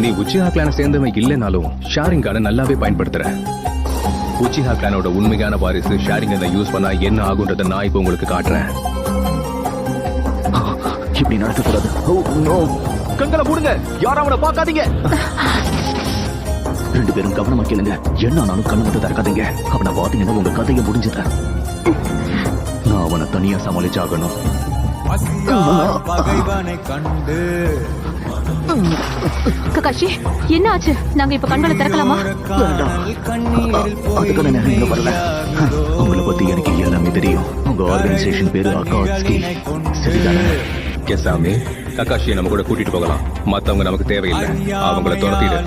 நீ உச்சிஹா கிளான சேர்ந்தவன் இல்லைனாலும் ஷாரிங்கான நல்லாவே பயன்படுத்துற. உச்சிஹா கிளானோட உண்மையான வாரிசு ஷாரிங்கனை யூஸ் பண்ணா என்ன ஆகுன்றத நான் இப்ப உங்களுக்கு காட்டுறேன். இப்படி நடக்கக்கூடாது. கண்களை மூடுங்க, யாரும் அவனை பார்க்காதீங்க. 2 பேரும் கவனமா கேளுங்க. என்ன ஆனாலும் கண்ணை மட்டும் திறக்காதீங்க. அவனை பாத்தீங்கன்னா உங்க கதையை முடிஞ்சத. நான் அவனை தனியா சமாளிச்சாகணும். ககாஷி, என்ன ஆச்சு? நாங்க இப்ப கண்களை திறக்கலாமா? அதுக்கான நேரம் இங்க வரல. உங்களை பத்தி எனக்கு எல்லாமே தெரியும். உங்க ஆர்கனைசேஷன் பேரு அகாட்ஸ்கி, சரிதானே? கேசாமி, ககாஷியை நம்ம கூட கூட்டிட்டு போகலாம். மத்தவங்க நமக்கு தேவையில்லை. அவங்கள துரத்திடு.